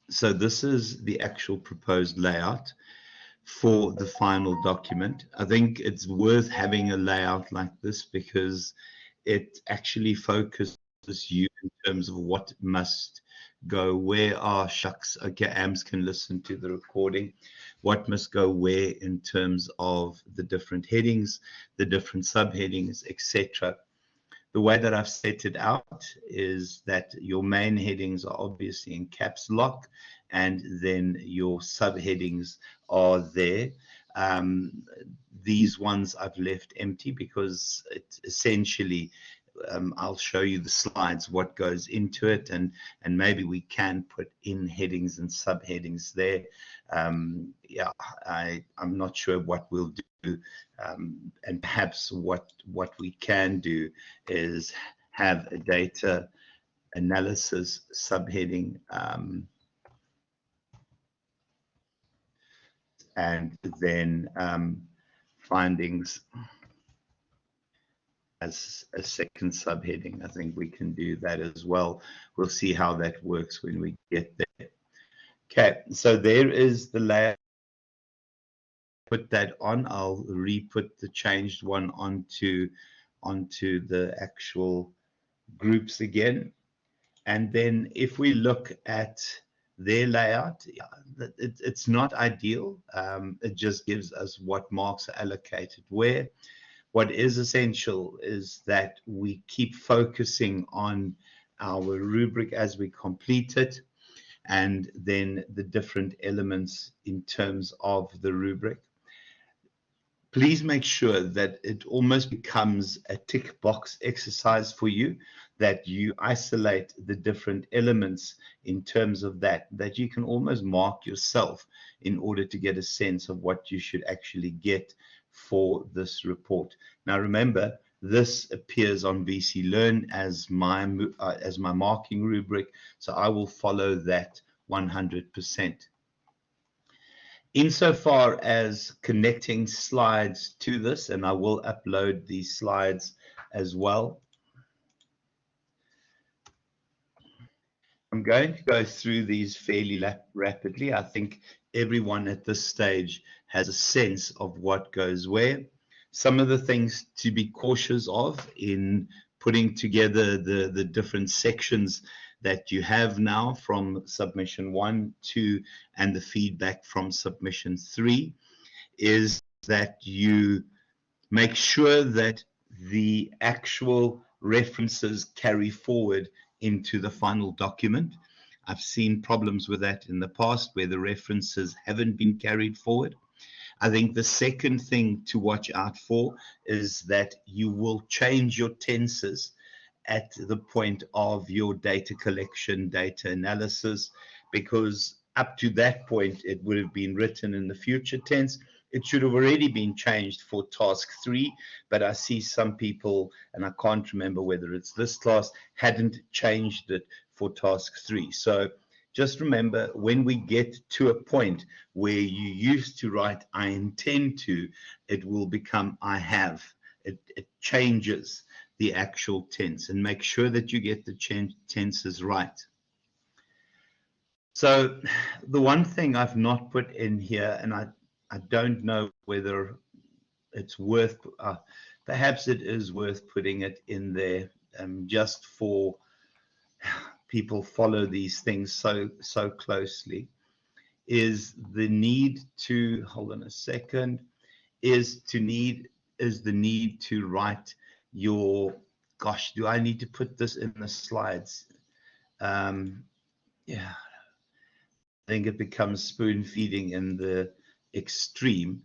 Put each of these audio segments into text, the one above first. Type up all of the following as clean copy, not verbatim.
So this is the actual proposed layout for the final document. I think it's worth having a layout like this because it actually focuses you in terms of what must go where. Are shucks, okay, AMS can listen to the recording. What must go where in terms of the different headings, the different subheadings, etc. The way that I've set it out is that your main headings are obviously in caps lock, and then your subheadings are there. Um, these ones I've left empty because it essentially, I'll show you the slides, what goes into it, and maybe we can put in headings and subheadings there. Yeah, I'm not sure what we'll do, and perhaps what we can do is have a data analysis subheading, and then findings as a second subheading. I think we can do that as well. We'll see how that works when we get there. Okay, so there is the layer. Put that on. I'll re-put the changed one onto the actual groups again. And then if we look at their layout, it's not ideal. It just gives us what marks are allocated where. What is essential is that we keep focusing on our rubric as we complete it, and then the different elements in terms of the rubric. Please make sure that it almost becomes a tick box exercise for you, that you isolate the different elements in terms of that you can almost mark yourself in order to get a sense of what you should actually get for this report. Now remember, this appears on VC Learn as my marking rubric, so I will follow that 100%. Insofar as connecting slides to this, and I will upload these slides as well, I'm going to go through these fairly rapidly. I think everyone at this stage has a sense of what goes where. Some of the things to be cautious of in putting together the different sections that you have now from submission 1, 2, and the feedback from submission 3 is that you make sure that the actual references carry forward into the final document. I've seen problems with that in the past where the references haven't been carried forward. I think the second thing to watch out for is that you will change your tenses at the point of your data collection, data analysis, because up to that point, it would have been written in the future tense. It should have already been changed for task 3, but I see some people, and I can't remember whether it's this class, hadn't changed it for task 3. So just remember, when we get to a point where you used to write I intend to, it will become I have. It changes the actual tense, and make sure that you get the tenses right. So the one thing I've not put in here, and I don't know whether it's worth, perhaps it is worth putting it in there, just for people follow these things so closely, is the need to, hold on a second, is the need to write your, gosh, do I need to put this in the slides? Yeah, I think it becomes spoon feeding in the extreme.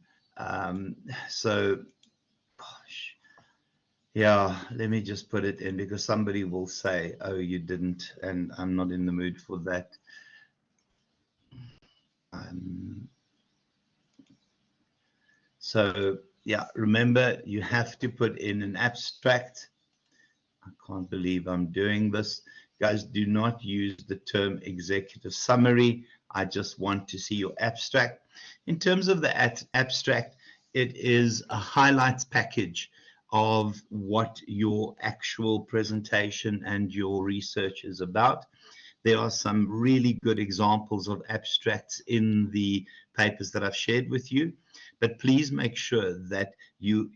So, gosh, yeah, let me just put it in, because somebody will say, oh, you didn't, and I'm not in the mood for that. So, yeah, remember, you have to put in an abstract. I can't believe I'm doing this. Guys, do not use the term executive summary. I just want to see your abstract. In terms of the abstract, it is a highlights package of what your actual presentation and your research is about. There are some really good examples of abstracts in the papers that I've shared with you, but please make sure that you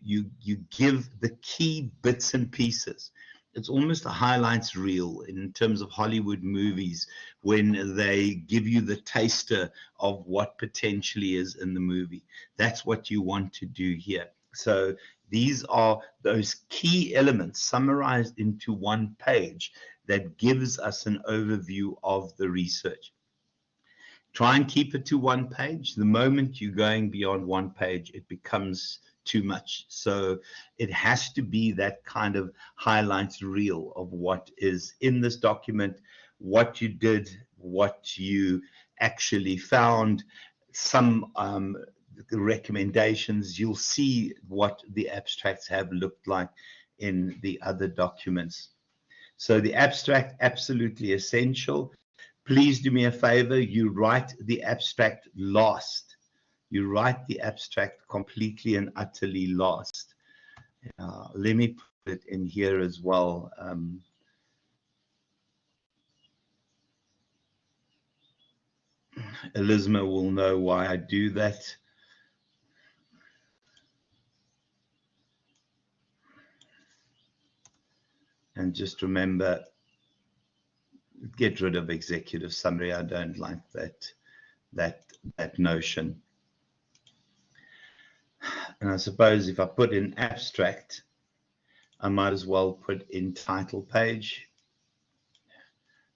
give the key bits and pieces. It's almost a highlights reel in terms of Hollywood movies when they give you the taster of what potentially is in the movie. That's what you want to do here. So these are those key elements summarized into one page that gives us an overview of the research. Try and keep it to one page. The moment you're going beyond one page, it becomes too much. So it has to be that kind of highlights reel of what is in this document, what you did, what you actually found, some recommendations. You'll see what the abstracts have looked like in the other documents. So the abstract, absolutely essential. Please do me a favor, you write the abstract last. You write the abstract completely and utterly last. Let me put it in here as well. Elizma will know why I do that. And just remember, get rid of executive summary. I don't like that notion. And I suppose if I put in abstract, I might as well put in title page.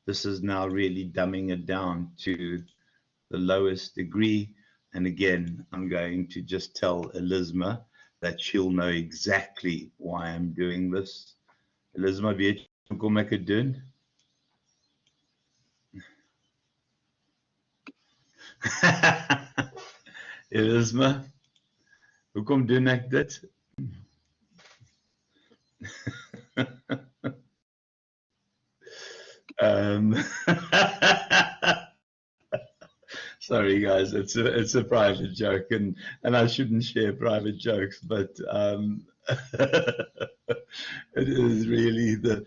This is now really dumbing it down to the lowest degree. And again, I'm going to just tell Elizma that she'll know exactly why I'm doing this. Elizma, weet jy hoekom ek dit doen? Elizma, hoekom doen ek dit? Sorry guys, it's a private joke, and I shouldn't share private jokes, but it is really the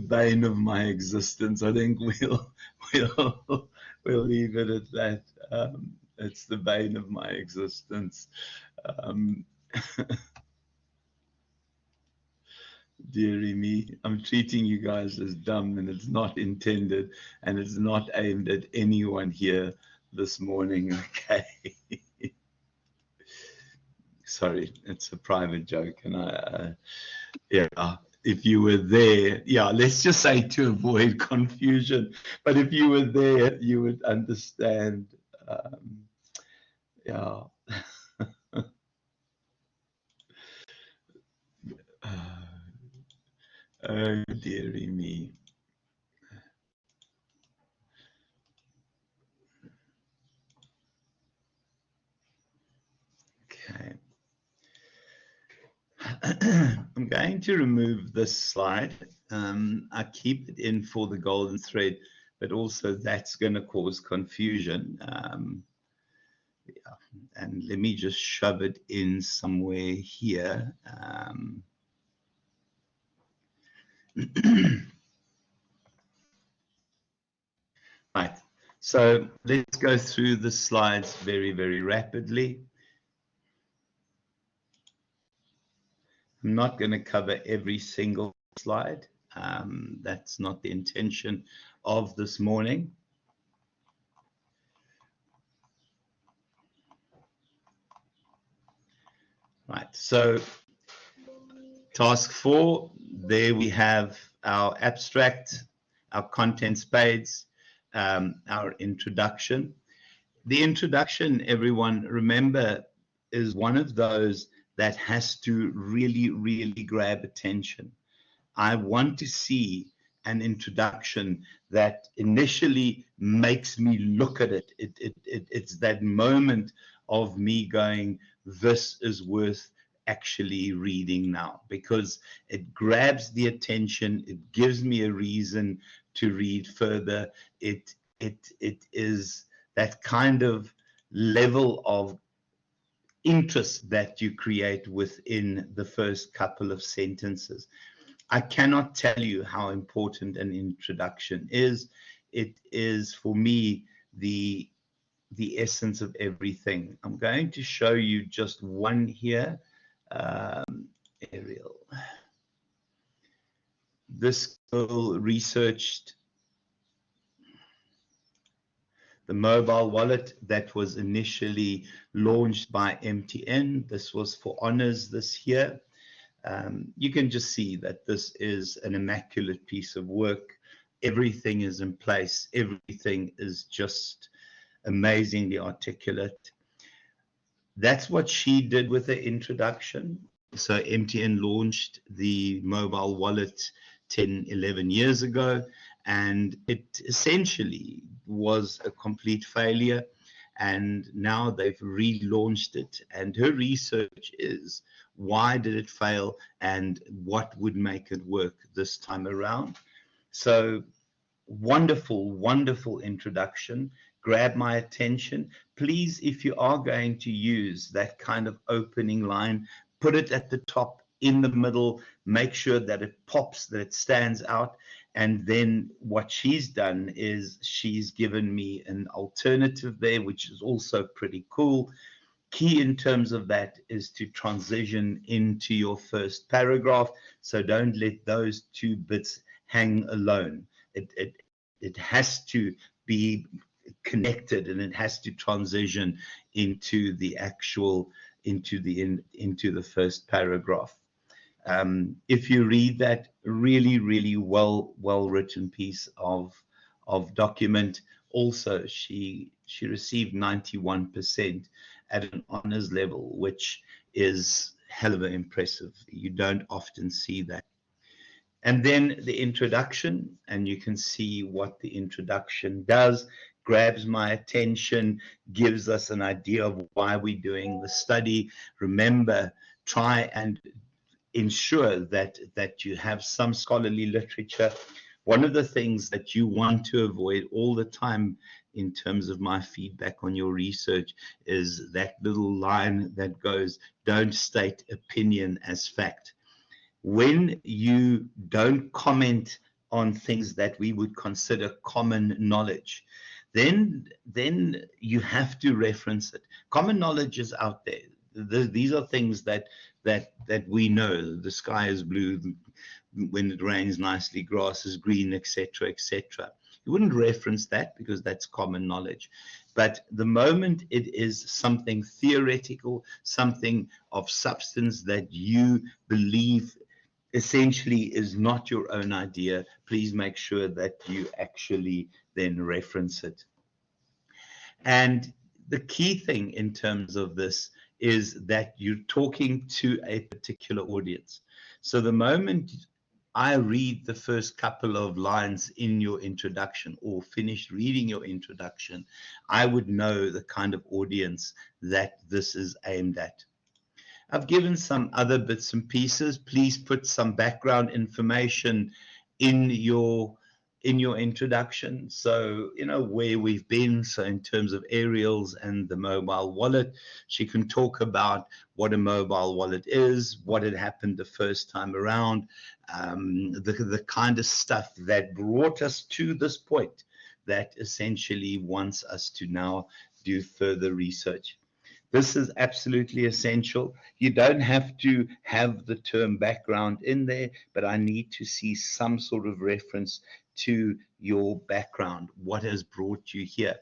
bane of my existence. I think we'll leave it at that. It's the bane of my existence. Dear REMY, I'm treating you guys as dumb, and it's not intended, and it's not aimed at anyone here this morning, okay? Sorry, it's a private joke, and yeah, if you were there, yeah, let's just say to avoid confusion, but if you were there, you would understand, yeah. Oh, dearie me. Okay. I'm going to remove this slide. I keep it in for the golden thread, but also that's going to cause confusion. Yeah. And let me just shove it in somewhere here. Right. So let's go through the slides very, very rapidly. I'm not going to cover every single slide. That's not the intention of this morning. Right, so task 4, there we have our abstract, our contents page, our introduction. The introduction, everyone, remember, is one of those that has to really, really grab attention. I want to see an introduction that initially makes me look at it. It's that moment of me going, this is worth actually reading now, because it grabs the attention. It gives me a reason to read further. It is that kind of level of interest that you create within the first couple of sentences. I cannot tell you how important an introduction is. it is for me the essence of everything. I'm going to show you just one here. Ariel. This girl researched the mobile wallet that was initially launched by MTN. This was for honors this year. You can just see that this is an immaculate piece of work. Everything is in place. Everything is just amazingly articulate. That's what she did with the introduction. So MTN launched the mobile wallet 10, 11 years ago, and it essentially was a complete failure. And now they've relaunched it. And her research is, why did it fail and what would make it work this time around? So wonderful, wonderful introduction. Grab my attention. Please, if you are going to use that kind of opening line, put it at the top, in the middle, make sure that it pops, that it stands out. And then what she's done is she's given me an alternative there, which is also pretty cool. Key in terms of that is to transition into your first paragraph. So don't let those two bits hang alone. It has to be connected, and it has to transition into the actual into the first paragraph. If you read that, really well written piece of document. Also, she received 91% at an honors level, which is hell of impressive. You don't often see that. And then the introduction, and you can see what the introduction does. Grabs my attention, gives us an idea of why we're doing the study. Remember, try and ensure that you have some scholarly literature. One of the things that you want to avoid all the time in terms of my feedback on your research is that little line that goes, don't state opinion as fact. When you don't comment on things that we would consider common knowledge, then you have to reference it. Common knowledge is out there. These are things that we know. The sky is blue when it rains nicely, grass is green, etc., etc. You wouldn't reference that because that's common knowledge. But the moment it is something theoretical, something of substance that you believe essentially is not your own idea, please make sure that you actually then reference it. And the key thing in terms of this is that you're talking to a particular audience. So the moment I read the first couple of lines in your introduction or finish reading your introduction, I would know the kind of audience that this is aimed at. I've given some other bits and pieces. Please put some background information in your introduction. So, where we've been. So in terms of Ariel's and the mobile wallet, she can talk about what a mobile wallet is, what had happened the first time around, the kind of stuff that brought us to this point that essentially wants us to now do further research. This is absolutely essential. You don't have to have the term background in there, but I need to see some sort of reference to your background, what has brought you here.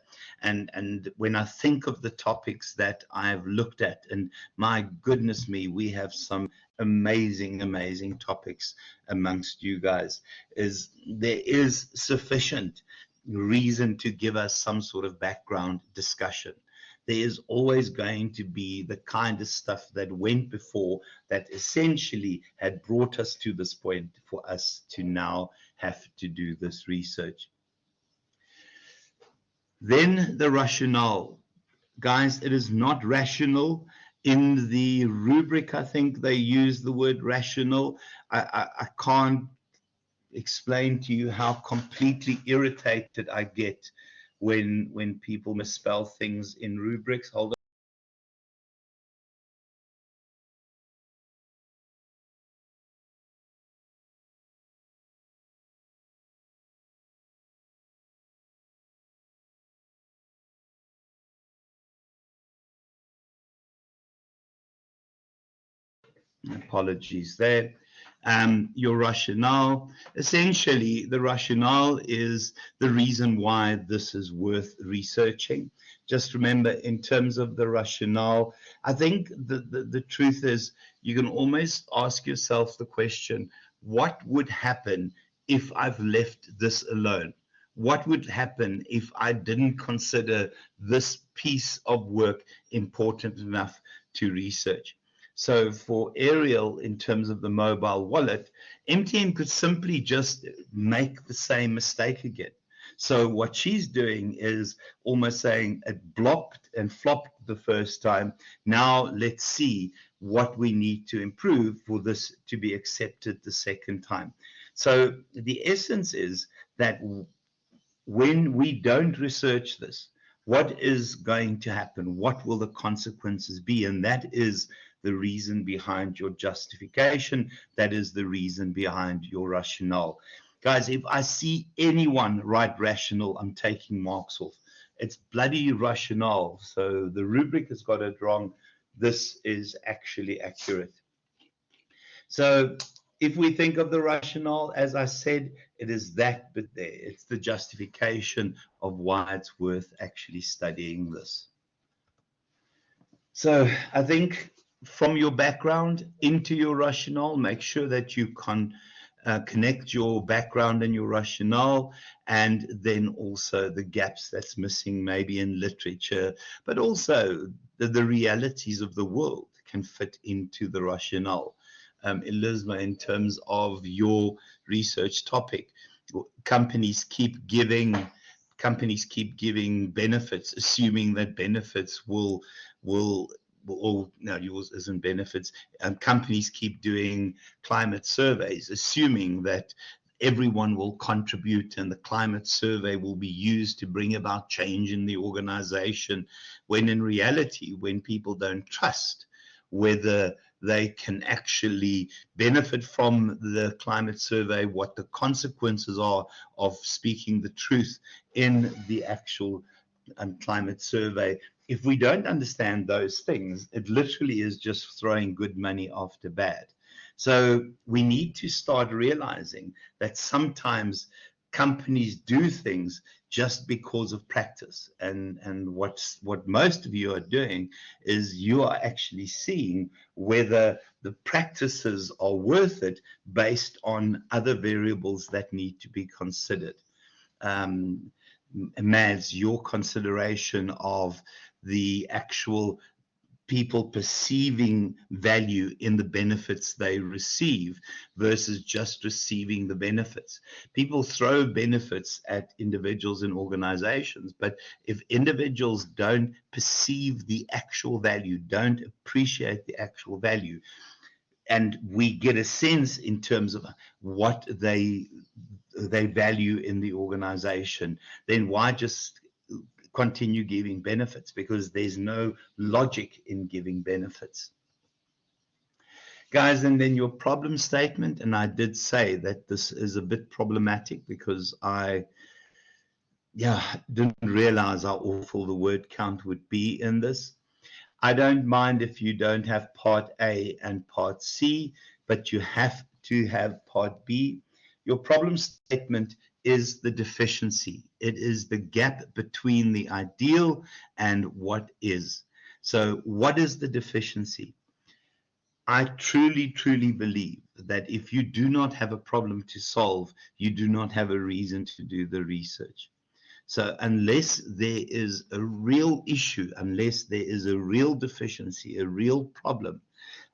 And when I think of the topics that I've looked at, and my goodness me, we have some amazing topics amongst you guys, there is sufficient reason to give us some sort of background discussion. There is always going to be the kind of stuff that went before that essentially had brought us to this point for us to now have to do this research. Then the rationale. Guys, it is not rational. In the rubric, I think they use the word rational. I can't explain to you how completely irritated I get when people misspell things in rubrics. Hold Apologies there. Your rationale, essentially, the rationale is the reason why this is worth researching. Just remember, in terms of the rationale, I think the truth is you can almost ask yourself the question, what would happen if I've left this alone? What would happen if I didn't consider this piece of work important enough to research? So for Ariel, in terms of the mobile wallet, MTN could simply just make the same mistake again. So what she's doing is almost saying it blocked and flopped the first time. Now let's see what we need to improve for this to be accepted the second time. So the essence is that when we don't research this, what is going to happen? What will the consequences be? And that is the reason behind your justification. That is the reason behind your rationale. Guys, if I see anyone write rational, I'm taking marks off. It's bloody rationale. So the rubric has got it wrong. This is actually accurate. So if we think of the rationale, as I said, it is that bit there. It's the justification of why it's worth actually studying this. So I think from your background into your rationale, make sure that you connect your background and your rationale, and then also the gaps that's missing maybe in literature, but also the realities of the world can fit into the rationale. Elizabeth, in terms of your research topic, companies keep giving benefits, assuming that benefits will or no, yours isn't benefits. Companies keep doing climate surveys, assuming that everyone will contribute and the climate survey will be used to bring about change in the organization, when in reality, when people don't trust whether they can actually benefit from the climate survey, what the consequences are of speaking the truth in the actual climate survey. If we don't understand those things, it literally is just throwing good money after bad. So we need to start realizing that sometimes companies do things just because of practice. And what most of you are doing is you are actually seeing whether the practices are worth it based on other variables that need to be considered. Mads, your consideration of the actual people perceiving value in the benefits they receive versus just receiving the benefits. People throw benefits at individuals and organizations, but if individuals don't perceive the actual value, don't appreciate the actual value, and we get a sense in terms of what they value in the organization, then why just continue giving benefits? Because there's no logic in giving benefits. Guys, and then your problem statement, and I did say that this is a bit problematic because I didn't realize how awful the word count would be in this. I don't mind if you don't have part A and part C, but you have to have part B. Your problem statement is the deficiency. It is the gap between the ideal and what is. So what is the deficiency? I truly, truly believe that if you do not have a problem to solve, you do not have a reason to do the research. So unless there is a real issue, unless there is a real deficiency, a real problem,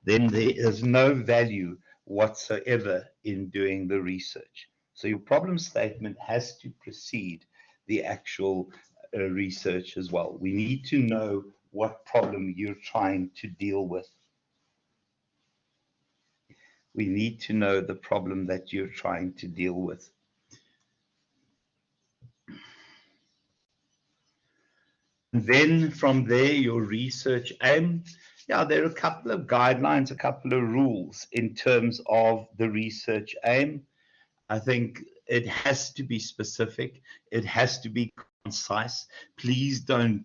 then there is no value whatsoever in doing the research. So your problem statement has to precede the actual research as well. We need to know what problem you're trying to deal with. We need to know the problem that you're trying to deal with. And then from there, your research aim. Yeah, there are a couple of guidelines, a couple of rules in terms of the research aim. I think it has to be specific. It has to be concise. Please don't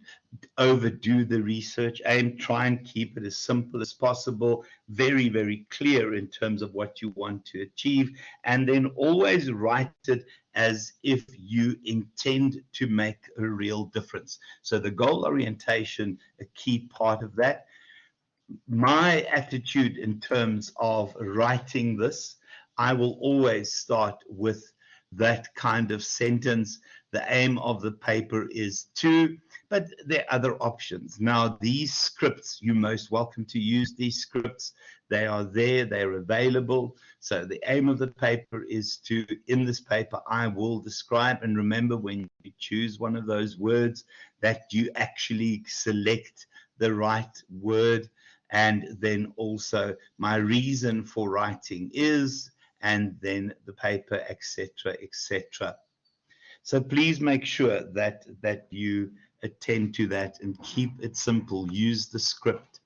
overdo the research. Try and keep it as simple as possible, very, very clear in terms of what you want to achieve, and then always write it as if you intend to make a real difference. So the goal orientation, a key part of that. My attitude in terms of writing this, I will always start with that kind of sentence. The aim of the paper is to, but there are other options. Now, these scripts, you're most welcome to use these scripts. They are there, they're available. So the aim of the paper is to, in this paper, I will describe, and remember when you choose one of those words that you actually select the right word, and then also my reason for writing is, and then the paper, etc., etc. So please make sure that you attend to that and keep it simple. Use the script.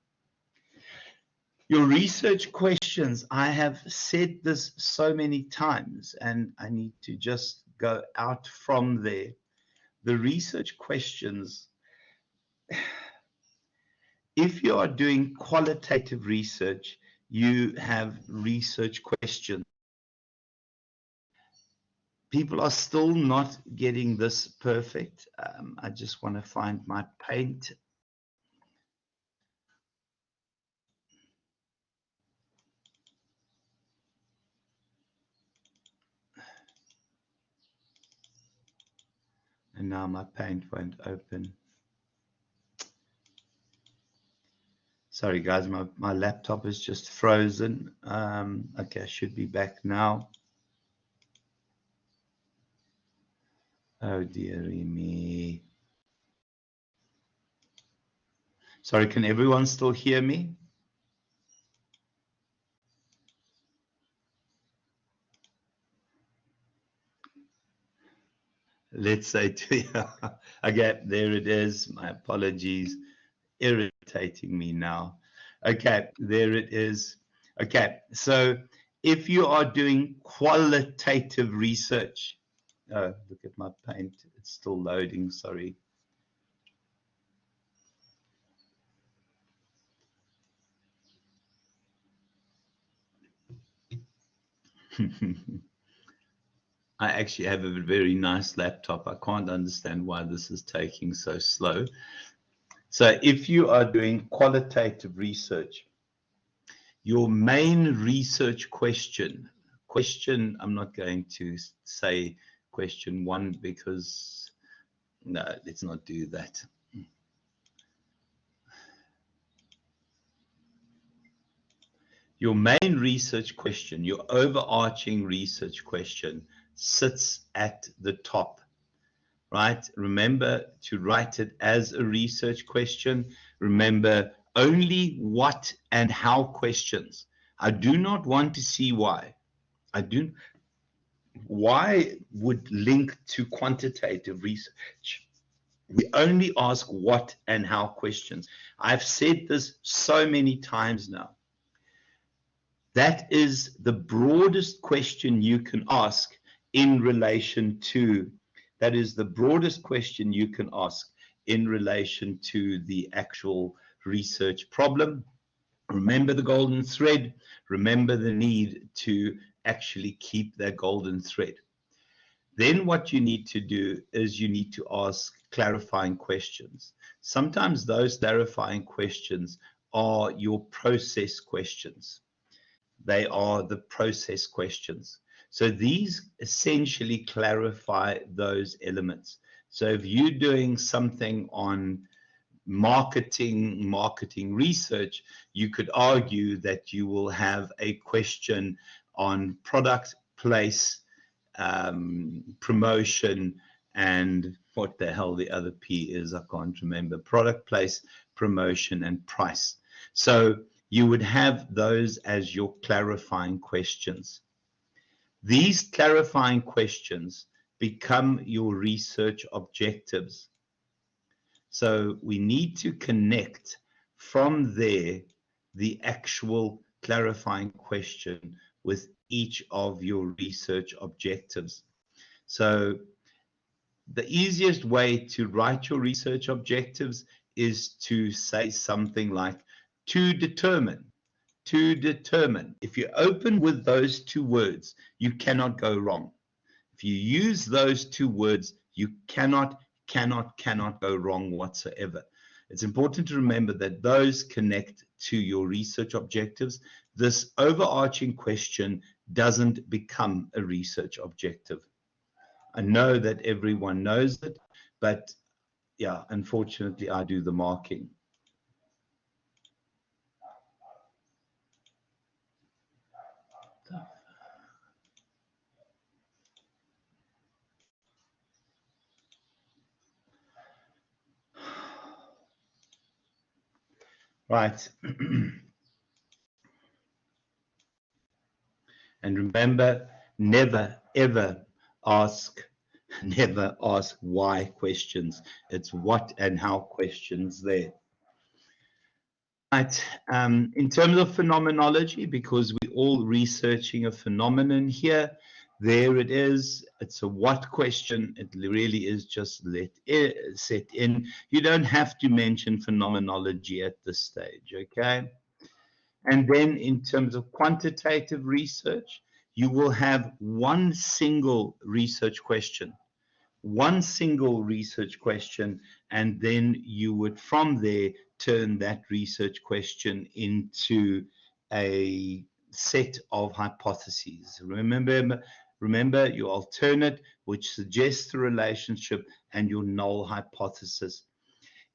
Your research questions, I have said this so many times, and I need to just go out from there. The research questions, if you are doing qualitative research, you have research questions. People are still not getting this perfect. I just want to find my paint. And now my paint won't open. Sorry guys, my laptop is just frozen. Okay, I should be back now. Oh dearie me. Sorry, can everyone still hear me? Let's say to you. Okay, there it is. My apologies. Irritating me now. Okay, there it is. Okay, so if you are doing qualitative research, oh, look at my paint. It's still loading, sorry. I actually have a very nice laptop. I can't understand why this is taking so slow. So if you are doing qualitative research, your main research question, I'm not going to say question one because, no, let's not do that. Your main research question, your overarching research question sits at the top, right? Remember to write it as a research question. Remember only what and how questions. I do not want to see why. Why would link to quantitative research? We only ask what and how questions. I've said this so many times now. That is the broadest question you can ask in relation to, that is the broadest question you can ask in relation to the actual research problem. Remember the golden thread. Remember the need to actually keep that golden thread. Then what you need to do is you need to ask clarifying questions. Sometimes those clarifying questions are your process questions. They are the process questions. So these essentially clarify those elements. So if you're doing something on marketing research, you could argue that you will have a question on product, place, promotion, and what the hell the other P is, I can't remember. Product, place, promotion, and price. So you would have those as your clarifying questions. These clarifying questions become your research objectives. So we need to connect from there the actual clarifying question with each of your research objectives. So the easiest way to write your research objectives is to say something like to determine. To determine. If you open with those two words, you cannot go wrong. If you use those two words, you cannot go wrong whatsoever. It's important to remember that those connect to your research objectives. This overarching question doesn't become a research objective. I know that everyone knows it, but yeah, unfortunately, I do the marking. Right. And remember, never, ever never ask why questions. It's what and how questions there. Right. In terms of phenomenology, because we're all researching a phenomenon here, there it is. It's a what question. It really is just set in. You don't have to mention phenomenology at this stage, okay? And then in terms of quantitative research, you will have one single research question, and then you would from there turn that research question into a set of hypotheses. Remember your alternate, which suggests the relationship, and your null hypothesis.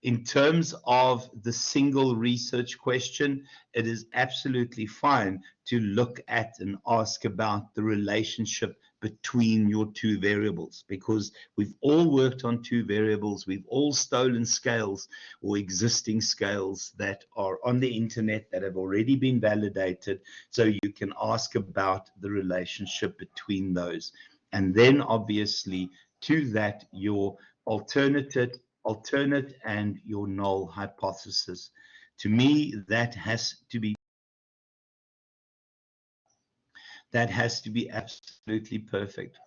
In terms of the single research question, it is absolutely fine to look at and ask about the relationship between your two variables, because we've all worked on two variables. We've all stolen scales or existing scales that are on the internet that have already been validated. So you can ask about the relationship between those. And then obviously to that, your alternate and your null hypothesis. To me, that has to be absolutely perfect.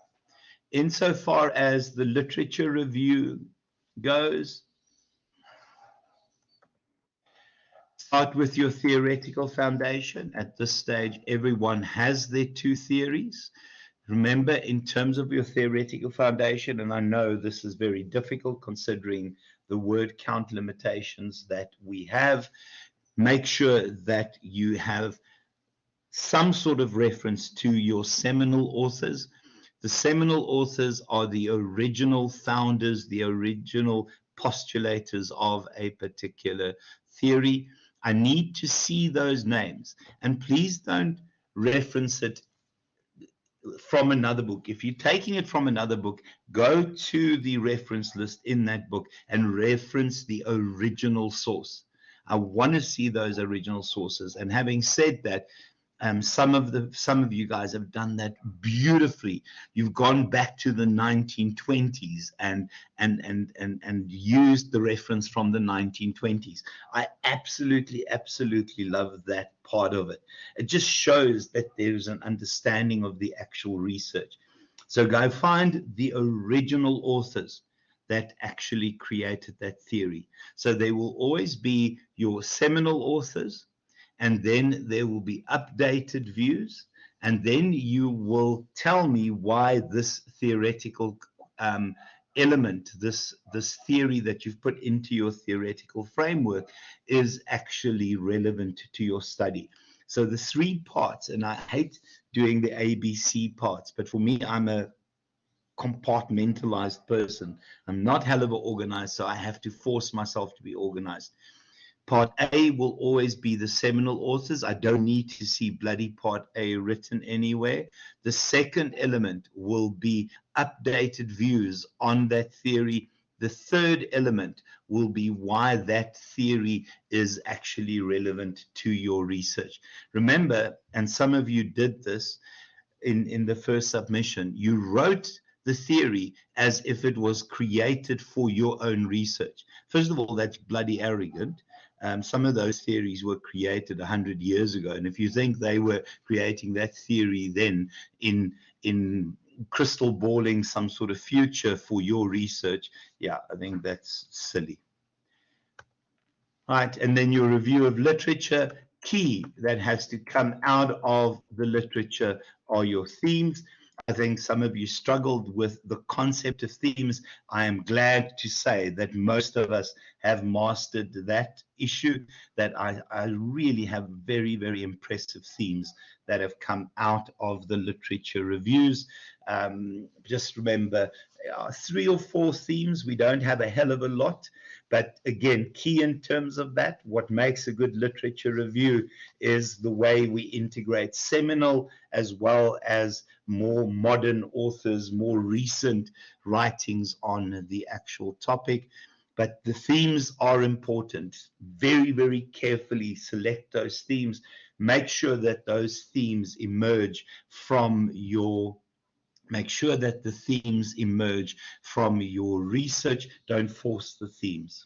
Insofar as the literature review goes, start with your theoretical foundation. At this stage, everyone has their two theories. Remember, in terms of your theoretical foundation, and I know this is very difficult considering the word count limitations that we have, make sure that you have some sort of reference to your seminal authors. The seminal authors are the original founders, the original postulators of a particular theory. I need to see those names, and please don't reference it from another book. If you're taking it from another book, go to the reference list in that book and reference the original source. I want to see those original sources. And having said that, some of you guys have done that beautifully. You've gone back to the 1920s and used the reference from the 1920s. I absolutely love that part of it. It just shows that there's an understanding of the actual research. So go find the original authors that actually created that theory. So there will always be your seminal authors, and then there will be updated views, and then you will tell me why this theoretical element, this theory that you've put into your theoretical framework is actually relevant to your study. So the three parts, and I hate doing the ABC parts, but for me, I'm a compartmentalized person. I'm not hell of a organized, so I have to force myself to be organized. Part A will always be the seminal authors. I don't need to see bloody Part A written anywhere. The second element will be updated views on that theory. The third element will be why that theory is actually relevant to your research. Remember, and some of you did this in the first submission, you wrote the theory as if it was created for your own research. First of all, that's bloody arrogant. Some of those theories were created 100 years ago. And if you think they were creating that theory then in crystal balling some sort of future for your research, yeah, I think that's silly. Right, and then your review of literature, key that has to come out of the literature are your themes. I think some of you struggled with the concept of themes. I am glad to say that most of us have mastered that issue, that I really have very, very impressive themes that have come out of the literature reviews. Just remember, 3 or 4 themes. We don't have a hell of a lot. But again, key in terms of that, what makes a good literature review is the way we integrate seminal as well as more modern authors, more recent writings on the actual topic. But the themes are important. Very, very carefully select those themes. Make sure that those themes emerge from your Make sure that the themes emerge from your research. Don't force the themes.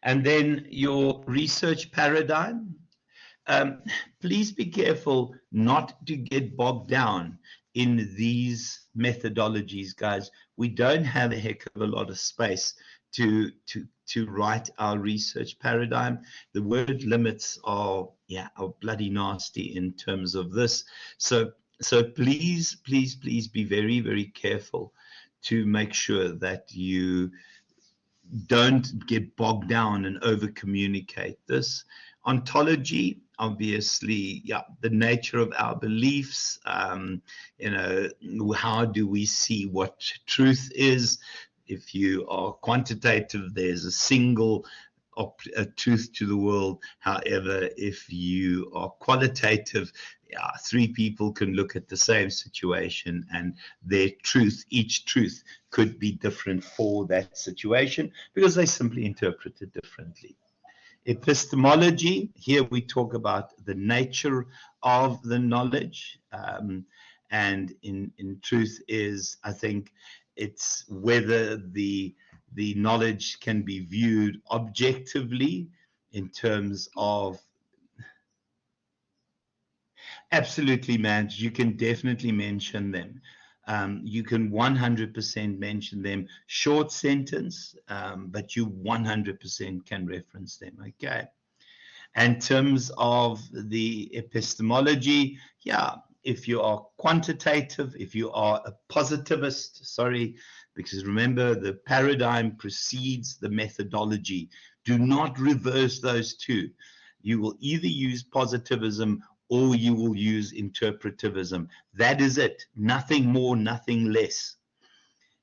And then your research paradigm. Please be careful not to get bogged down in these methodologies, guys. We don't have a heck of a lot of space to write our research paradigm. The word limits are bloody nasty in terms of this. So please be very, very careful to make sure that you don't get bogged down and over communicate this. Ontology, obviously, the nature of our beliefs, how do we see what truth is? If you are quantitative, there's a single truth to the world. However, if you are qualitative, 3 people can look at the same situation and their truth, each truth could be different for that situation because they simply interpret it differently. Epistemology, here we talk about the nature of the knowledge, and in truth is, I think, it's whether the knowledge can be viewed objectively in terms of. Absolutely, Madge. You can definitely mention them. You can 100% mention them. Short sentence, but you 100% can reference them. Okay. In terms of the epistemology, if you are quantitative, if you are a positivist, because remember the paradigm precedes the methodology. Do not reverse those two. You will either use positivism or you will use interpretivism. That is it. Nothing more, nothing less.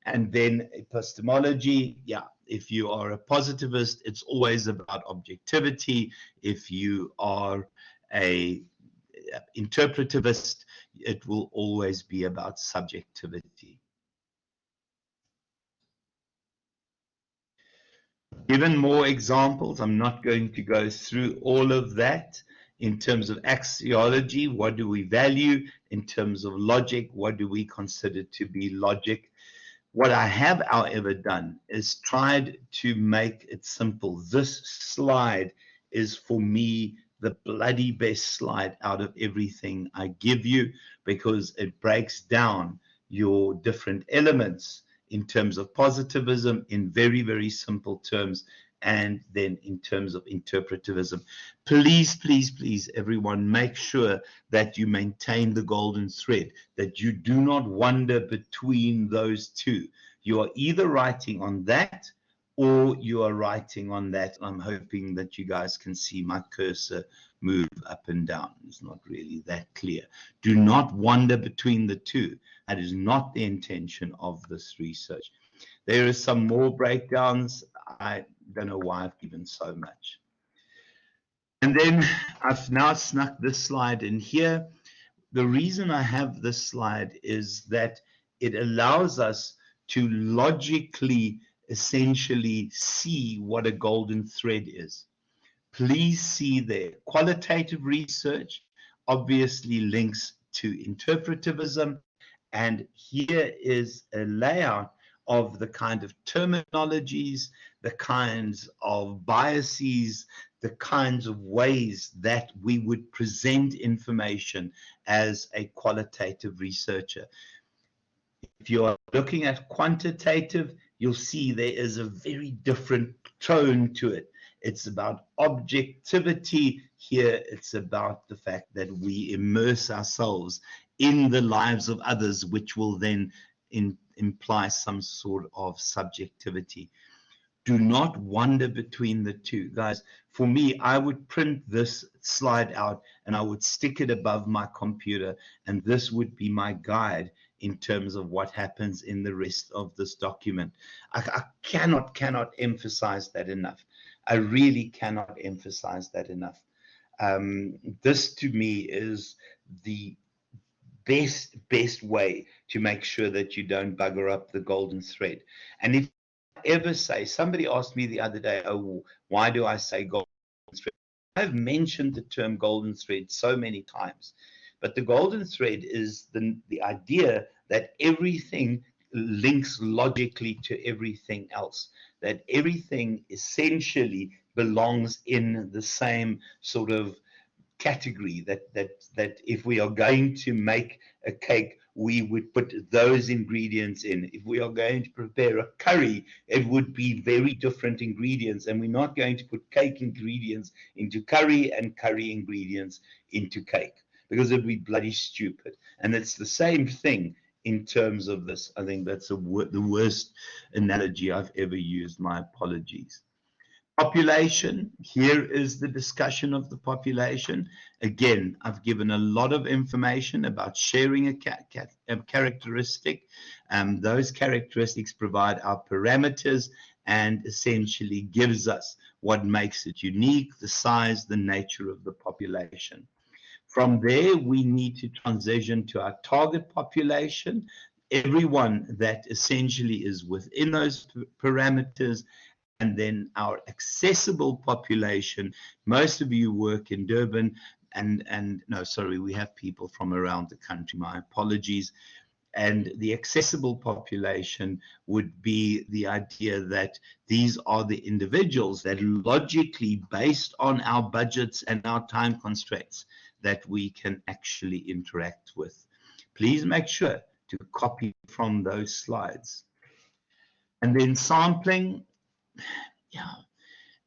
And then epistemology, if you are a positivist, it's always about objectivity. If you are a interpretivist, it will always be about subjectivity. Given more examples, I'm not going to go through all of that. In terms of axiology, what do we value? In terms of logic, what do we consider to be logic? What I have, however, done is tried to make it simple. This slide is, for me, the bloody best slide out of everything I give you because it breaks down your different elements in terms of positivism in very, very simple terms, and then in terms of interpretivism. Please, everyone, make sure that you maintain the golden thread, that you do not wander between those two. You are either writing on that or you are writing on that. I'm hoping that you guys can see my cursor move up and down. It's not really that clear. Do not wander between the two. That is not the intention of this research. There are some more breakdowns. I don't know why I've given so much. And then I've now snuck this slide in here. The reason I have this slide is that it allows us to logically essentially see what a golden thread is. Please see there, qualitative research obviously links to interpretivism, and here is a layout of the kind of terminologies, the kinds of biases, the kinds of ways that we would present information as a qualitative researcher. If you're looking at quantitative, you'll see there is a very different tone to it. It's about objectivity. Here, it's about the fact that we immerse ourselves in the lives of others, which will then imply some sort of subjectivity. Do not wander between the two. Guys, for me, I would print this slide out and I would stick it above my computer, and this would be my guide in terms of what happens in the rest of this document. I cannot emphasize that enough. I really cannot emphasize that enough. This to me is the best way to make sure that you don't bugger up the golden thread. And if I ever say, somebody asked me the other day, oh, why do I say golden thread? I've mentioned the term golden thread so many times, but the golden thread is the idea that everything links logically to everything else, that everything essentially belongs in the same sort of category, that if we are going to make a cake, we would put those ingredients in. If we are going to prepare a curry, it would be very different ingredients, and we're not going to put cake ingredients into curry and curry ingredients into cake, because it would be bloody stupid. And it's the same thing in terms of this. I think that's the worst analogy I've ever used. My apologies. Population, here is the discussion of the population. Again, I've given a lot of information about sharing a characteristic. Those characteristics provide our parameters and essentially gives us what makes it unique, the size, the nature of the population. From there, we need to transition to our target population, everyone that essentially is within those parameters. And then our accessible population. Most of you work in Durban, and no, sorry, we have people from around the country. My apologies. And the accessible population would be the idea that these are the individuals that logically, based on our budgets and our time constraints, that we can actually interact with. Please make sure to copy from those slides. And then sampling. Yeah,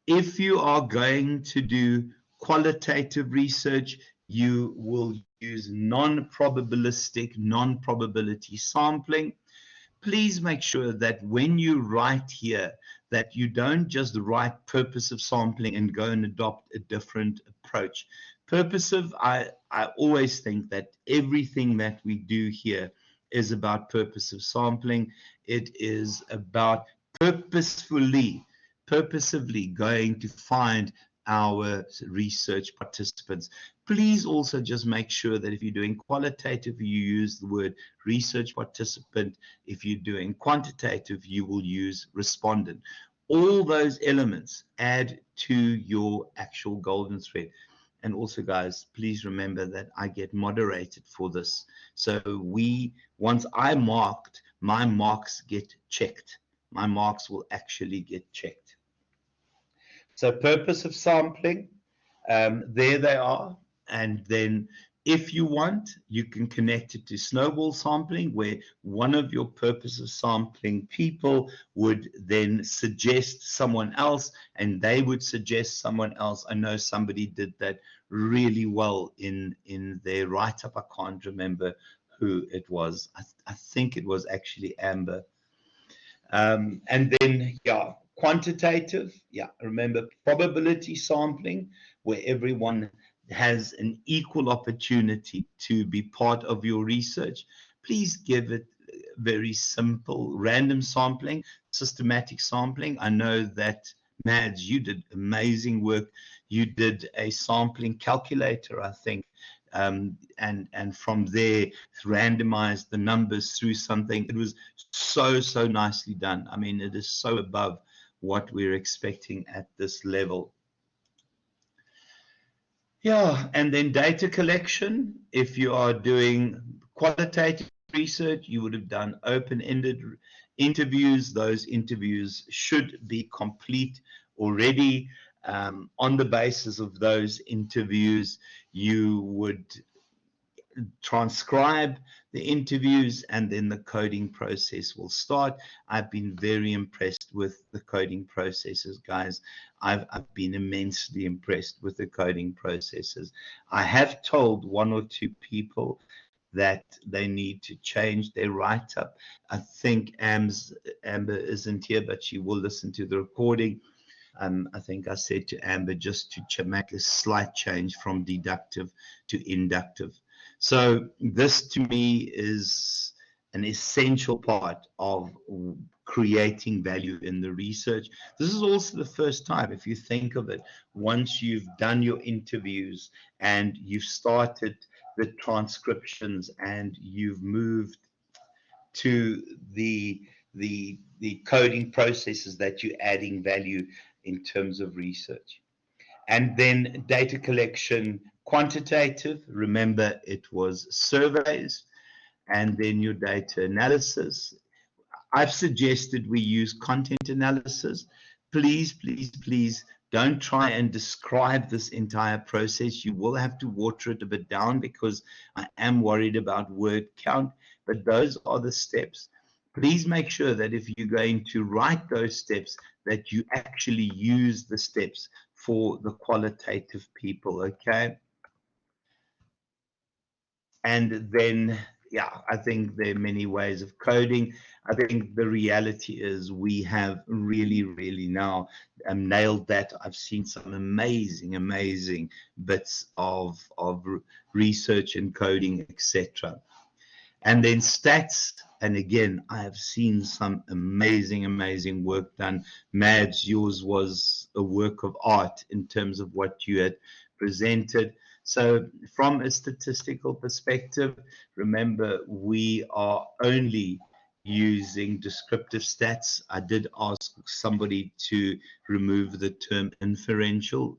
if you are going to do qualitative research, you will use non-probabilistic, non-probability sampling. Please make sure that when you write here, that you don't just write purposive sampling and go and adopt a different approach. Purposive, I always think that everything that we do here is about purposive sampling. It is about purposively going to find our research participants. Please also just make sure that if you're doing qualitative, you use the word research participant. If you're doing quantitative, you will use respondent. All those elements add to your actual golden thread. And also, guys, please remember that I get moderated for this. So once I marked, my marks get checked. My marks will actually get checked. So purpose of sampling, there they are. And then if you want, you can connect it to snowball sampling, where one of your purpose of sampling people would then suggest someone else, and they would suggest someone else. I know somebody did that really well in their write-up. I can't remember who it was. I think it was actually Amber. And then, yeah, quantitative, yeah, remember probability sampling, where everyone has an equal opportunity to be part of your research. Please give it very simple random sampling, systematic sampling. I know that, Mads, you did amazing work. You did a sampling calculator, I think, and from there randomized the numbers through something. It was so nicely done. I mean, it is so above what we're expecting at this level. Yeah, and then data collection. If you are doing qualitative research, you would have done open-ended interviews. Those interviews should be complete already. On the basis of those interviews, you would transcribe the interviews, and then the coding process will start. I've been very impressed with the coding processes, guys. I've been immensely impressed with the coding processes. I have told one or two people that they need to change their write-up. I think Amber isn't here, but she will listen to the recording. I think I said to Amber just to make a slight change from deductive to inductive. So this to me is an essential part of creating value in the research. This is also the first time, if you think of it, once you've done your interviews and you've started the transcriptions and you've moved to the coding processes, that you're adding value in terms of research. And then data collection, quantitative, remember it was surveys, and then your data analysis. I've suggested we use content analysis. Please, please, please don't try and describe this entire process. You will have to water it a bit down because I am worried about word count, but those are the steps. Please make sure that if you're going to write those steps, that you actually use the steps for the qualitative people, okay? And then, yeah, I think there are many ways of coding. I think the reality is we have really, really now nailed that. I've seen some amazing, amazing bits of research and coding, etc. And then stats, and again, I have seen some amazing, amazing work done. Mads, yours was a work of art in terms of what you had presented. So from a statistical perspective, remember, we are only using descriptive stats. I did ask somebody to remove the term inferential.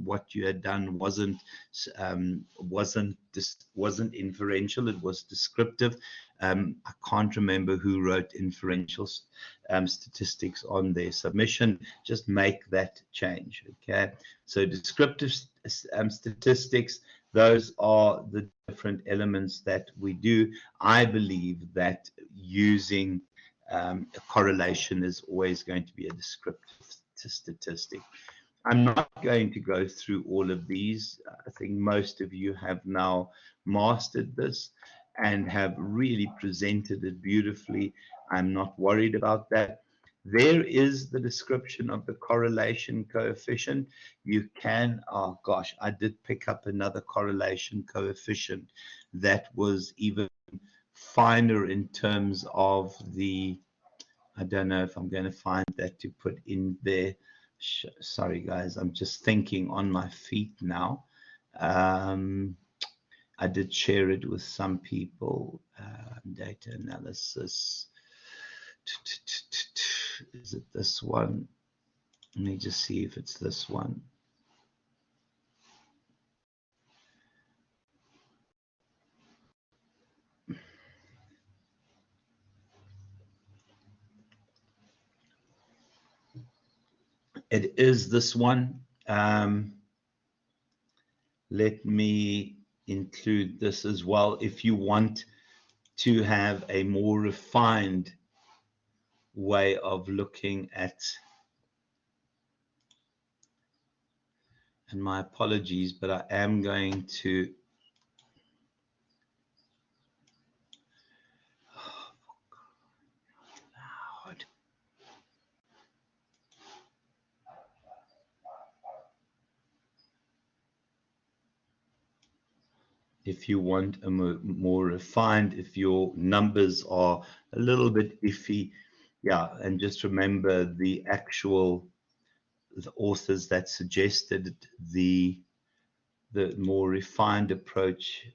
What you had done wasn't inferential, it was descriptive. I can't remember who wrote inferential statistics on their submission. Just make that change, okay? So descriptive statistics, those are the different elements that we do. I believe that using a correlation is always going to be a descriptive statistic. I'm not going to go through all of these. I think most of you have now mastered this and have really presented it beautifully. I'm not worried about that. There is the description of the correlation coefficient. You can, oh gosh, I did pick up another correlation coefficient that was even finer in terms of the, I don't know if I'm going to find that to put in there. Sorry, guys, I'm just thinking on my feet now. I did share it with some people. Data analysis. Is it this one? Let me just see if it's this one. It is this one. Let me include this as well. If you want to have a more refined way of looking at, and my apologies, but I am going to, if you want a more refined, if your numbers are a little bit iffy, yeah, and just remember the authors that suggested the more refined approach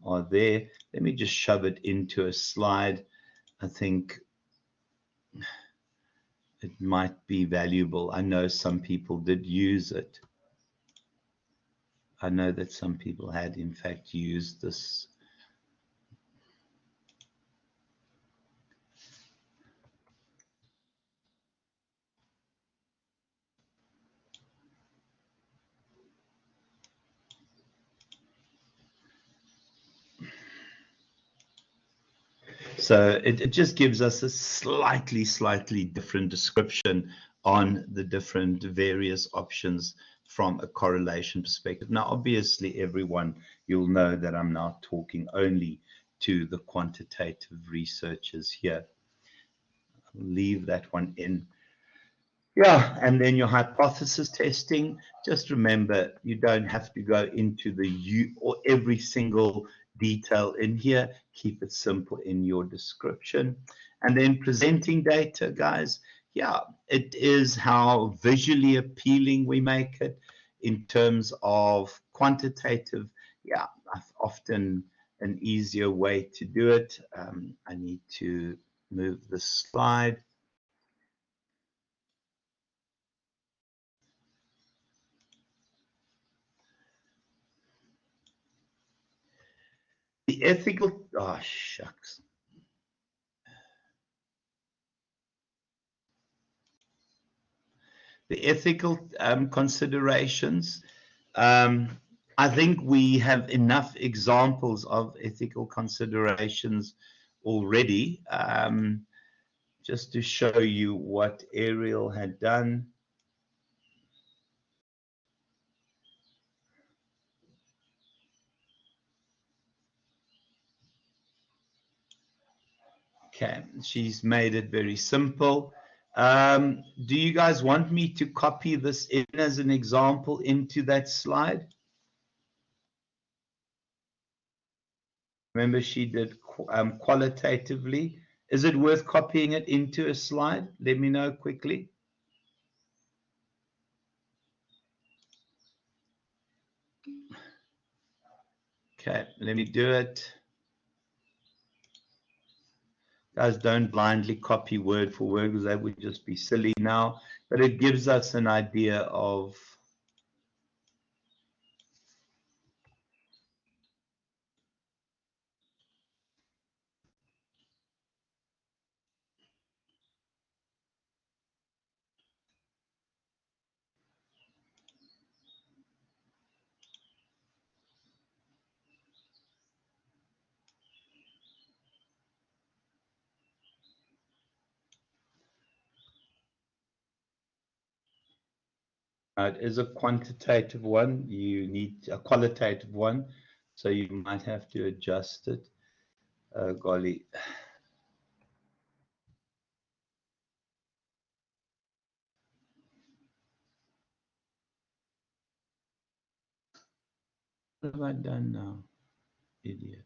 are there. Let me just shove it into a slide. I think it might be valuable. I know some people did use it. I know that some people had in fact used this. So it just gives us a slightly different description on the different various options from a correlation perspective. Now, obviously, everyone, you'll know that I'm now talking only to the quantitative researchers here. I'll leave that one in. Yeah, and then your hypothesis testing, just remember you don't have to go into the or every single detail in here. Keep it simple in your description. And then presenting data, guys. Yeah, it is how visually appealing we make it in terms of quantitative. Yeah, often an easier way to do it. I need to move the slide. The ethical, oh shucks. The ethical considerations. I think we have enough examples of ethical considerations already, just to show you what Ariel had done. Okay, she's made it very simple. Do you guys want me to copy this in as an example into that slide? Remember, she did qualitatively. Is it worth copying it into a slide? Let me know quickly. Okay, let me do it. Guys, don't blindly copy word for word because that would just be silly now. But it gives us an idea of it is a quantitative one. You need a qualitative one, so you might have to adjust it. Golly. What have I done now? Idiot.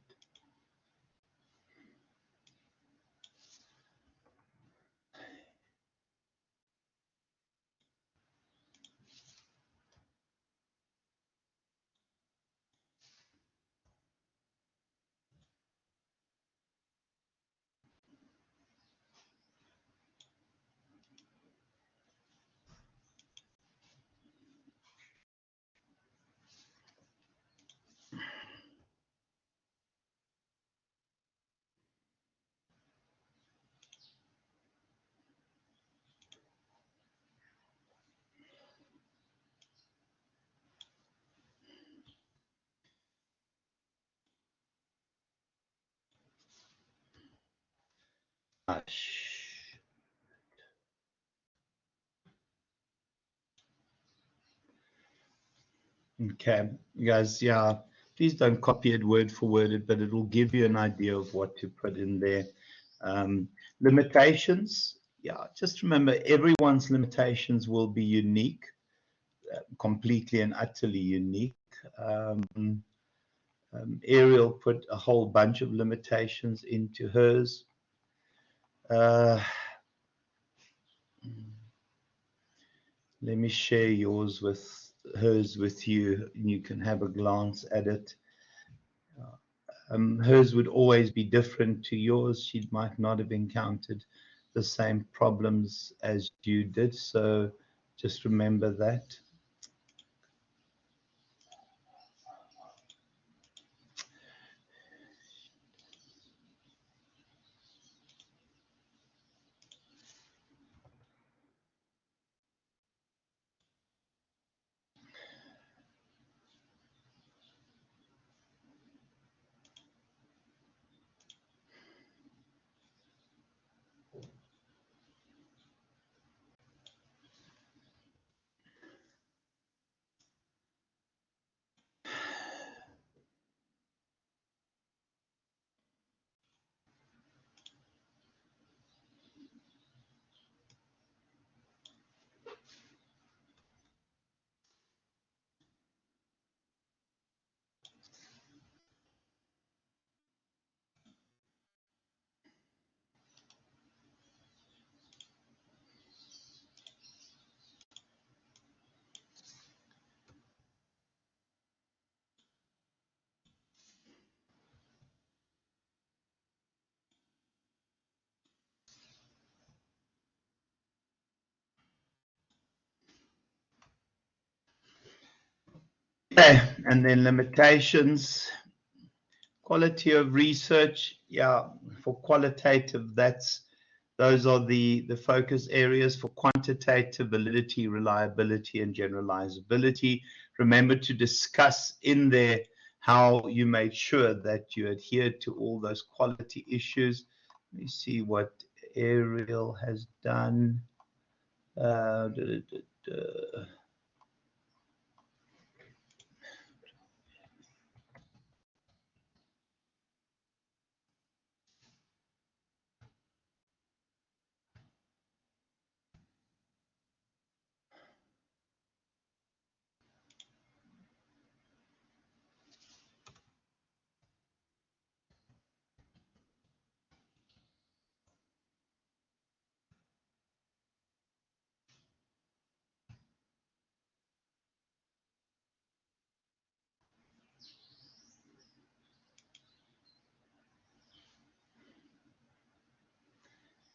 Gosh. Okay, guys, yeah, please don't copy it word for word, but it will give you an idea of what to put in there. Limitations, yeah, just remember everyone's limitations will be unique, completely and utterly unique. Ariel put a whole bunch of limitations into hers. Let me share hers with you, and you can have a glance at it. Hers would always be different to yours. She might not have encountered the same problems as you did. So just remember that. Okay, and then limitations, quality of research. Yeah, for qualitative, those are the focus areas. For quantitative, validity, reliability, and generalizability. Remember to discuss in there how you made sure that you adhere to all those quality issues. Let me see what Ariel has done. Da, da, da, da.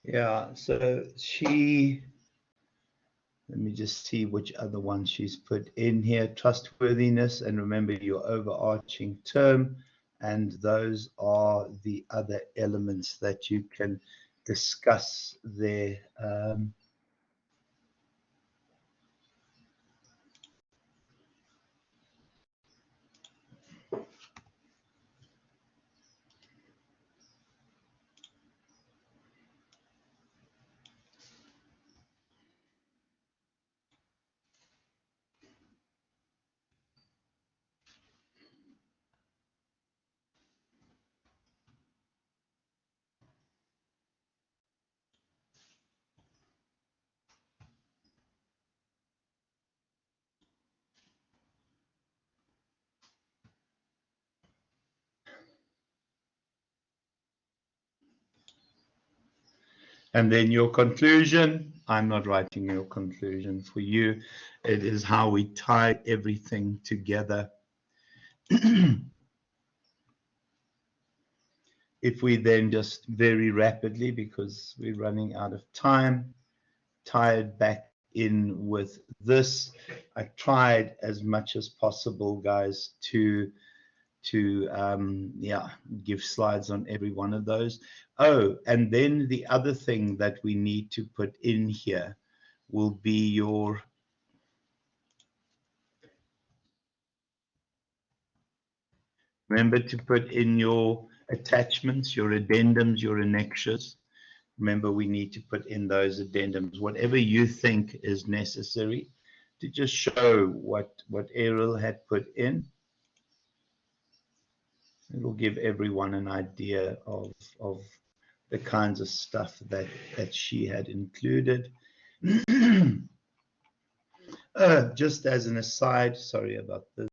Yeah, so let me just see which other one she's put in here. Trustworthiness, and remember your overarching term, and those are the other elements that you can discuss there. And then your conclusion. I'm not writing your conclusion for you. It is how we tie everything together. If we then just very rapidly, because we're running out of time, tie it back in with this. I tried as much as possible, guys, to yeah, give slides on every one of those. Oh, and then the other thing that we need to put in here will be your, remember to put in your attachments, your addendums, your annexures. Remember, we need to put in those addendums, whatever you think is necessary to just show what Ariel had put in. It will give everyone an idea of the kinds of stuff that she had included. Just as an aside, sorry about this.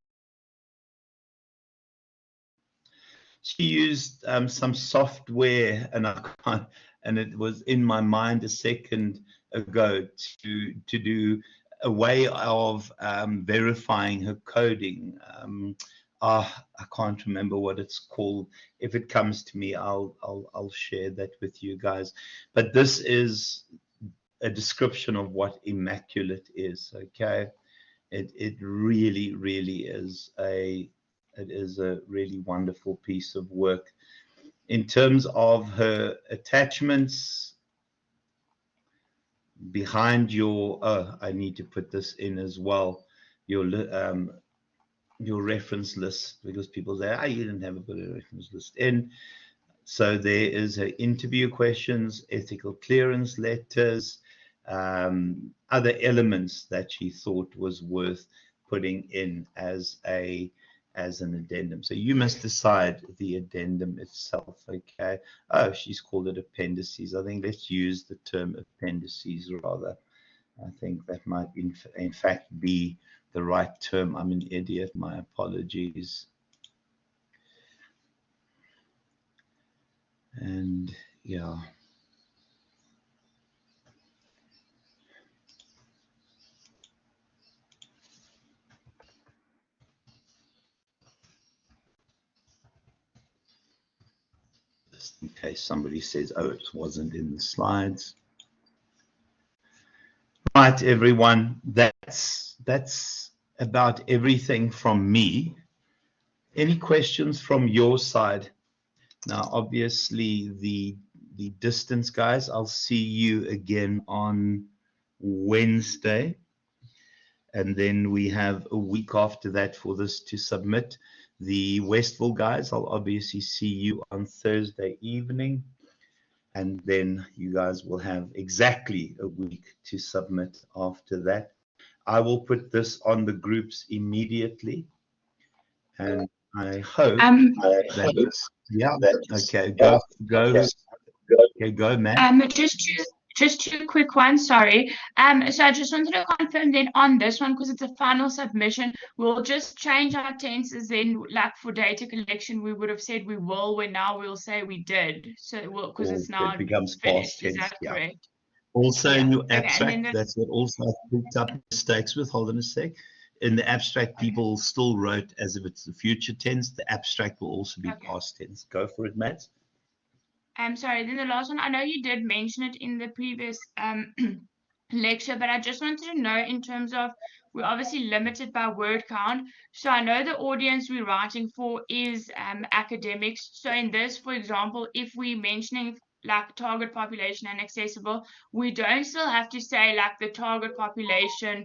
She used some software, and I can't, and it was in my mind a second ago to do a way of verifying her coding. I can't remember what it's called. If it comes to me, I'll share that with you guys. But this is a description of what immaculate is. Okay, it really is a really wonderful piece of work. In terms of her attachments behind your, oh, I need to put this in as well, your reference list, because people say, you didn't have a good reference list in. So there is her interview questions, ethical clearance letters, other elements that she thought was worth putting in as an addendum. So you must decide the addendum itself. Okay. Oh, she's called it appendices. I think let's use the term appendices rather. I think that might in fact be the right term. I'm an idiot. My apologies. And yeah. Just in case somebody says, oh, it wasn't in the slides. Right, everyone, that's about everything from me. Any questions from your side? Now, obviously, the distance guys, I'll see you again on Wednesday. And then we have a week after that for this to submit. The Westville guys, I'll obviously see you on Thursday evening. And then you guys will have exactly a week to submit after that. I will put this on the groups immediately. And I hope that, yeah, okay, go, okay, go, Matt. Just two quick ones, sorry. So I just wanted to confirm then on this one, because it's a final submission, we'll just change our tenses then, like for data collection, we would have said we will, when now we'll say we did. So we'll, because it's now It becomes past finished. Is tense, that yeah. correct? Also Yeah. in your Okay, and abstract, then that's what also I've picked up mistakes with. Hold on a sec. In the abstract, people still wrote as if it's the future tense. The abstract will also be past tense. Go for it, Matt. I'm sorry, then the last one, I know you did mention it in the previous lecture, but I just wanted to know in terms of, we're obviously limited by word count. So I know the audience we're writing for is academics. So in this, for example, if we're mentioning like target population and accessible, we don't still have to say like the target population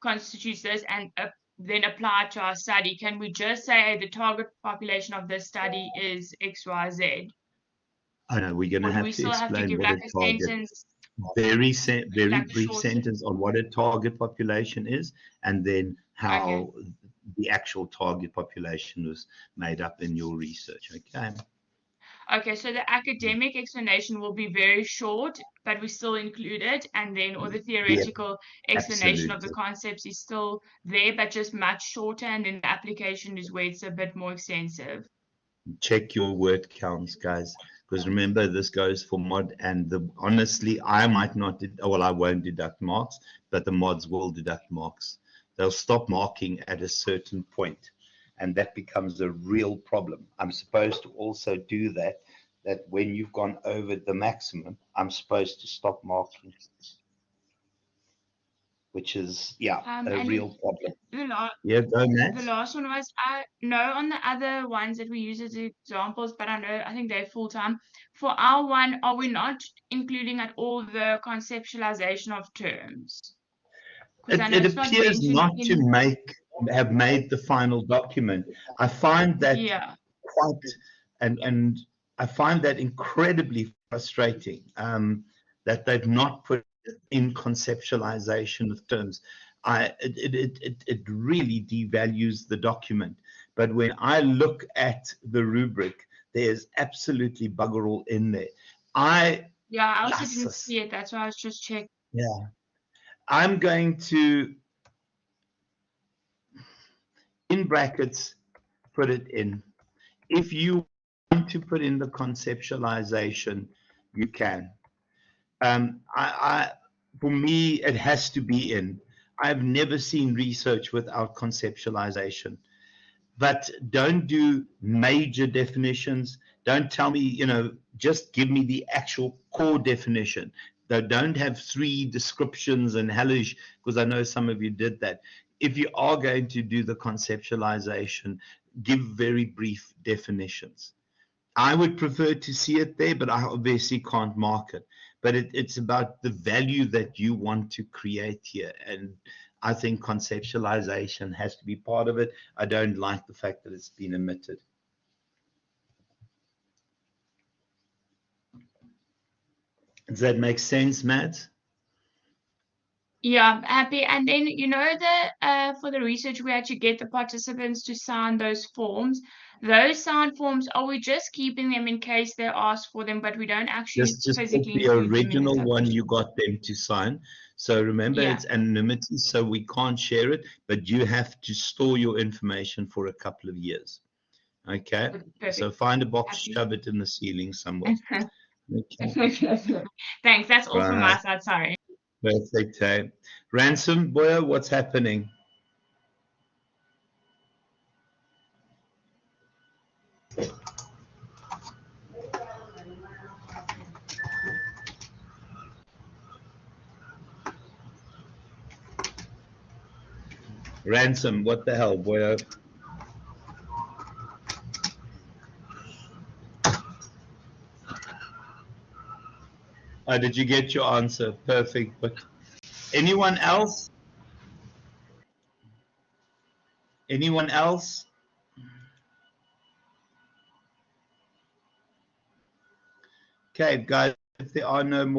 constitutes this and then apply it to our study. Can we just say the target population of this study is XYZ? I know we're going to Or do have we to still have to explain give what a like a target, sentence, very like a brief short? sentence on what a target population is, and then Okay. how the actual target population was made up in your research. Okay. Okay, so the academic explanation will be very short, but we still include it, and then, or the theoretical explanation of the Absolutely. concepts is still there, but just much shorter, and then the application is where it's a bit more extensive. Check your word counts, guys, because remember this goes for mod, and honestly, I might not, well, I won't deduct marks, but the mods will deduct marks. They'll stop marking at a certain point, and that becomes a real problem. I'm supposed to also do that when you've gone over the maximum, I'm supposed to stop marking, which is, yeah, a real problem. Yeah, go, Matt. The last one was, I know on the other ones that we use as examples, but I think they're full-time. For our one, are we not including at all the conceptualization of terms? Because I know It it's not appears mentioned not to in, have made the final document. I find that yeah. quite, and I find that incredibly frustrating, that they've not put in conceptualization of terms. It really devalues the document. But when I look at the rubric, there's absolutely bugger all in there. Yeah, I also didn't see it. That's why I was just checking. Yeah. I'm going to, in brackets, put it in. If you want to put in the conceptualization, you can. For me, it has to be in. I've never seen research without conceptualization. But don't do major definitions. Don't tell me, just give me the actual core definition. Don't have 3 descriptions and hellish, because I know some of you did that. If you are going to do the conceptualization, give very brief definitions. I would prefer to see it there, but I obviously can't mark it. But it's about the value that you want to create here. And I think conceptualization has to be part of it. I don't like the fact that it's been omitted. Does that make sense, Matt? Yeah, I'm happy. And then, for the research, we had to get the participants to sign those forms. Those signed forms, are we just keeping them in case they ask for them, but we don't actually Just physically the include them in the original one submission? you got them to sign. So remember, Yeah. it's anonymity, so we can't share it, but you have to store your information for a couple of years. Okay? Perfect. So find a box, Happy. shove it in the ceiling somewhere. Okay. Thanks. That's all from my side. Sorry. Perfect. Hey. Ransom, boy, what's happening? Ransom, what the hell, boy? Did you get your answer? Perfect. But anyone else? Anyone else? Okay, guys, if there are no more